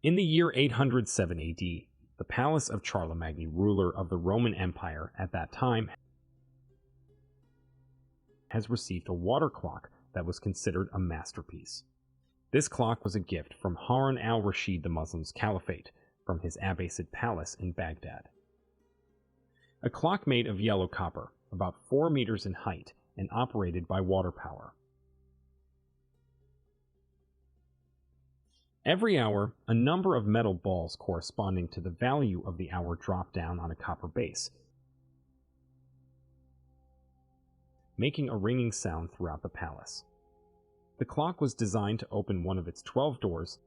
In the year 807 AD, the palace of Charlemagne, ruler of the Roman Empire at that time, has received a water clock that was considered a masterpiece. This clock was a gift from Harun al-Rashid, the Muslim's caliphate, from his Abbasid palace in Baghdad. A clock made of yellow copper, about 4 meters in height, and operated by water power. Every hour, a number of metal balls corresponding to the value of the hour drop down on a copper base, making a ringing sound throughout the palace. The clock was designed to open one of its 12 doors.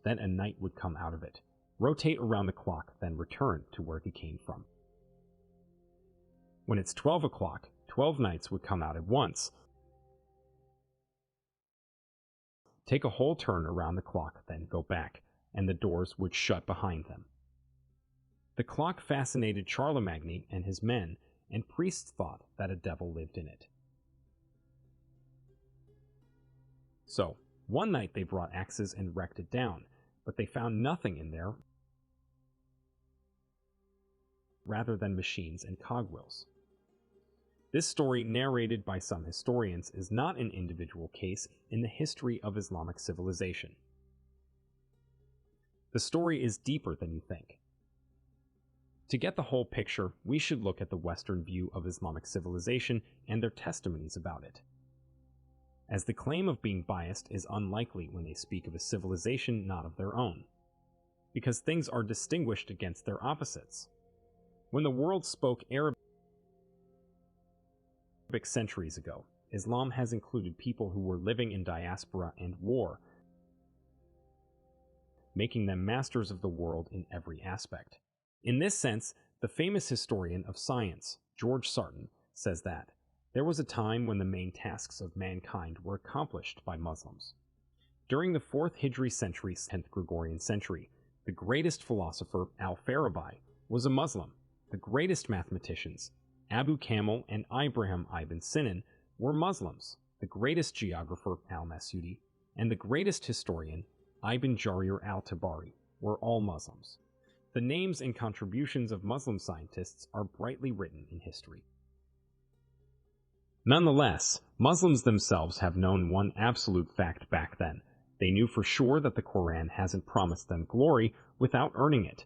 Then a knight would come out of it, rotate around the clock, then return to where he came from. When it's 12 o'clock, 12 knights would come out at once, take a whole turn around the clock, then go back, and the doors would shut behind them. The clock fascinated Charlemagne and his men, and priests thought that a devil lived in it. So, one night they brought axes and wrecked it down, but they found nothing in there rather than machines and cogwheels. This story, narrated by some historians, is not an individual case in the history of Islamic civilization. The story is deeper than you think. To get the whole picture, we should look at the Western view of Islamic civilization and their testimonies about it, as the claim of being biased is unlikely when they speak of a civilization not of their own, because things are distinguished against their opposites. When the world spoke Arabic centuries ago, Islam has included people who were living in diaspora and war, making them masters of the world in every aspect. In this sense, the famous historian of science, George Sarton, says that there was a time when the main tasks of mankind were accomplished by Muslims. During the 4th Hijri century, 10th Gregorian century, the greatest philosopher, Al-Farabi, was a Muslim. The greatest mathematicians, Abu Kamel and Ibrahim ibn Sinan, were Muslims. The greatest geographer, Al-Masudi, and the greatest historian, Ibn Jarir al-Tabari, were all Muslims. The names and contributions of Muslim scientists are brightly written in history. Nonetheless, Muslims themselves have known one absolute fact back then. They knew for sure that the Qur'an hasn't promised them glory without earning it,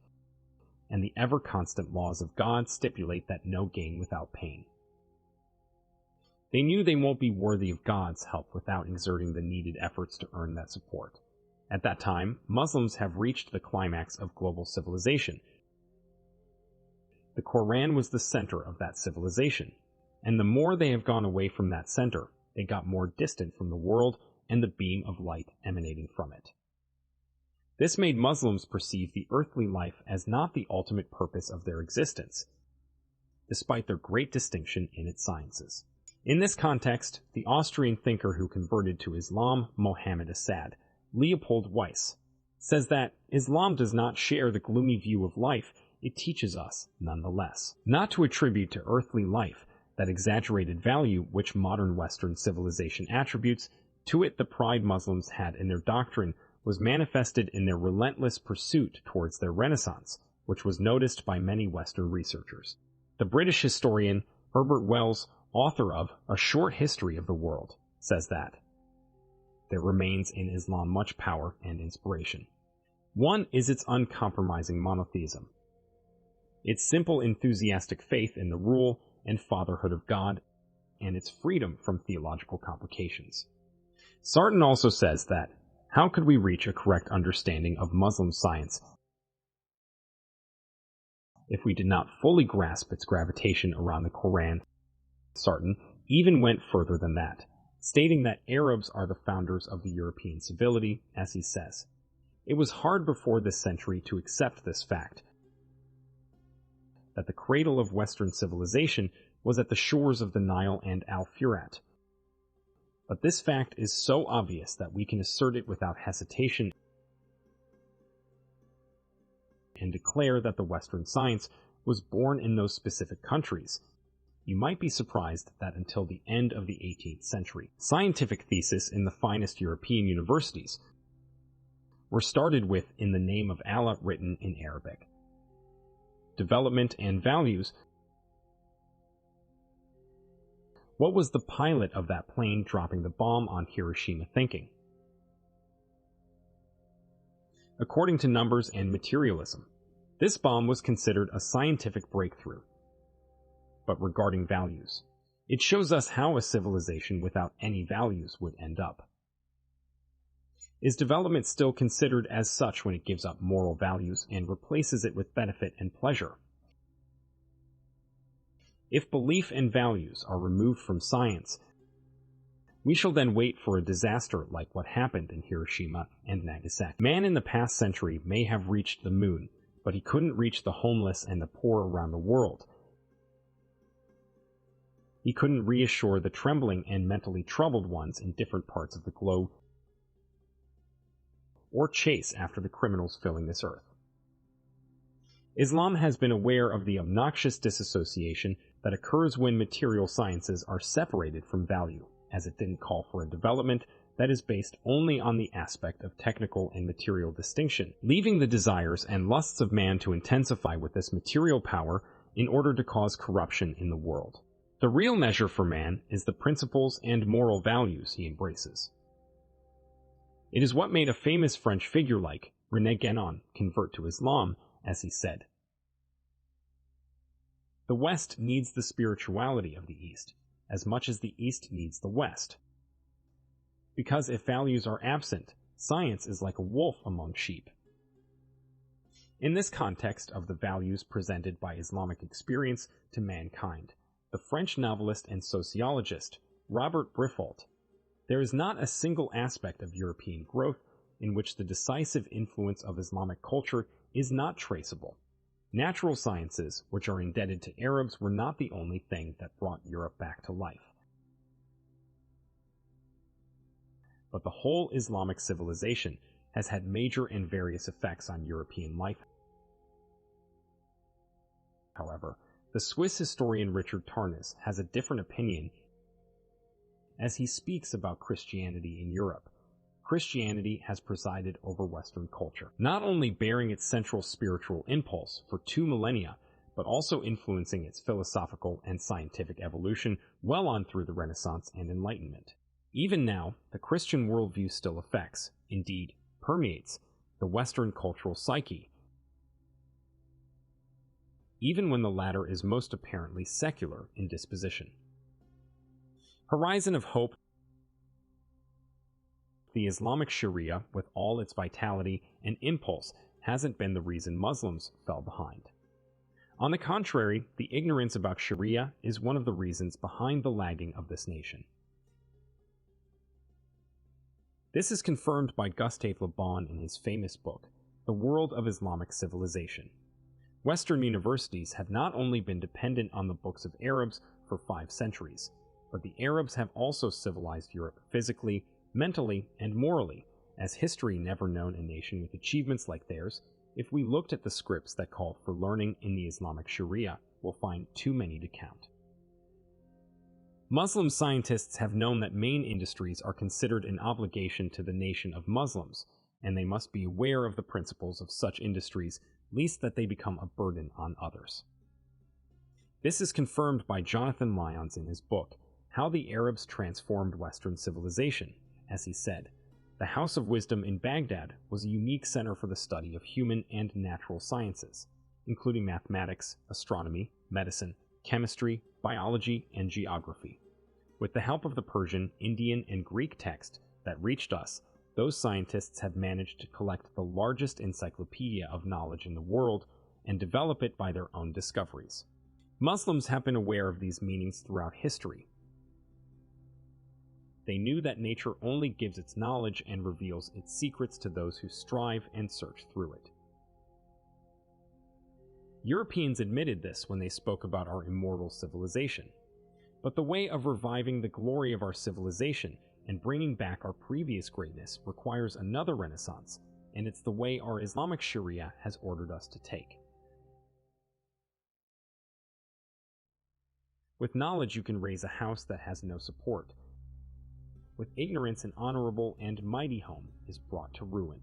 and the ever-constant laws of God stipulate that no gain without pain. They knew they won't be worthy of God's help without exerting the needed efforts to earn that support. At that time, Muslims have reached the climax of global civilization. The Qur'an was the center of that civilization, and the more they have gone away from that center, they got more distant from the world and the beam of light emanating from it. This made Muslims perceive the earthly life as not the ultimate purpose of their existence, despite their great distinction in its sciences. In this context, the Austrian thinker who converted to Islam, Mohammed Assad, Leopold Weiss, says that Islam does not share the gloomy view of life it teaches us, nonetheless, not to attribute to earthly life that exaggerated value which modern Western civilization attributes to it. The pride Muslims had in their doctrine was manifested in their relentless pursuit towards their Renaissance, which was noticed by many Western researchers. The British historian Herbert Wells, author of A Short History of the World, says that there remains in Islam much power and inspiration. One is its uncompromising monotheism, its simple enthusiastic faith in the rule and fatherhood of God, and its freedom from theological complications. Sarton also says that, how could we reach a correct understanding of Muslim science if we did not fully grasp its gravitation around the Qur'an? Sarton even went further than that, stating that Arabs are the founders of the European civility, as he says. It was hard before this century to accept this fact, that the cradle of Western civilization was at the shores of the Nile and Al-Furat. But this fact is so obvious that we can assert it without hesitation and declare that the Western science was born in those specific countries, You might be surprised that until the end of the 18th century, scientific theses in the finest European universities were started with "In the Name of Allah" written in Arabic. Development and values. What was the pilot of that plane dropping the bomb on Hiroshima thinking? According to numbers and materialism, this bomb was considered a scientific breakthrough. But regarding values, it shows us how a civilization without any values would end up. Is development still considered as such when it gives up moral values and replaces it with benefit and pleasure? If belief and values are removed from science, we shall then wait for a disaster like what happened in Hiroshima and Nagasaki. Man in the past century may have reached the moon, but he couldn't reach the homeless and the poor around the world. He couldn't reassure the trembling and mentally troubled ones in different parts of the globe, or chase after the criminals filling this earth. Islam has been aware of the obnoxious disassociation that occurs when material sciences are separated from value, as it didn't call for a development that is based only on the aspect of technical and material distinction, leaving the desires and lusts of man to intensify with this material power in order to cause corruption in the world. The real measure for man is the principles and moral values he embraces. It is what made a famous French figure like René Guénon convert to Islam, as he said, "The West needs the spirituality of the East as much as the East needs the West. Because if values are absent, science is like a wolf among sheep." In this context of the values presented by Islamic experience to mankind, the French novelist and sociologist Robert Briffault, there is not a single aspect of European growth in which the decisive influence of Islamic culture is not traceable. Natural sciences, which are indebted to Arabs, were not the only thing that brought Europe back to life. But the whole Islamic civilization has had major and various effects on European life. However, the Swiss historian Richard Tarnas has a different opinion as he speaks about Christianity in Europe. Christianity has presided over Western culture, not only bearing its central spiritual impulse for 2 millennia, but also influencing its philosophical and scientific evolution well on through the Renaissance and Enlightenment. Even now, the Christian worldview still affects, indeed permeates, the Western cultural psyche, even when the latter is most apparently secular in disposition. Horizon of hope. The Islamic Sharia, with all its vitality and impulse, hasn't been the reason Muslims fell behind. On the contrary, the ignorance about Sharia is one of the reasons behind the lagging of this nation. This is confirmed by Gustave Le Bon in his famous book, The World of Islamic Civilization. Western universities have not only been dependent on the books of Arabs for 5 centuries, but the Arabs have also civilized Europe physically, mentally, and morally, as history never known a nation with achievements like theirs. If we looked at the scripts that call for learning in the Islamic Sharia, we'll find too many to count. Muslim scientists have known that main industries are considered an obligation to the nation of Muslims, and they must be aware of the principles of such industries, lest that they become a burden on others. This is confirmed by Jonathan Lyons in his book, How the Arabs Transformed Western Civilization, as he said, "The House of Wisdom in Baghdad was a unique center for the study of human and natural sciences, including mathematics, astronomy, medicine, chemistry, biology, and geography. With the help of the Persian, Indian, and Greek text that reached us, those scientists have managed to collect the largest encyclopedia of knowledge in the world and develop it by their own discoveries." Muslims have been aware of these meanings throughout history. They knew that nature only gives its knowledge and reveals its secrets to those who strive and search through it. Europeans admitted this when they spoke about our immortal civilization. But the way of reviving the glory of our civilization and bringing back our previous greatness requires another renaissance, and it's the way our Islamic Sharia has ordered us to take. With knowledge you can raise a house that has no support. With ignorance an honorable and mighty home is brought to ruin.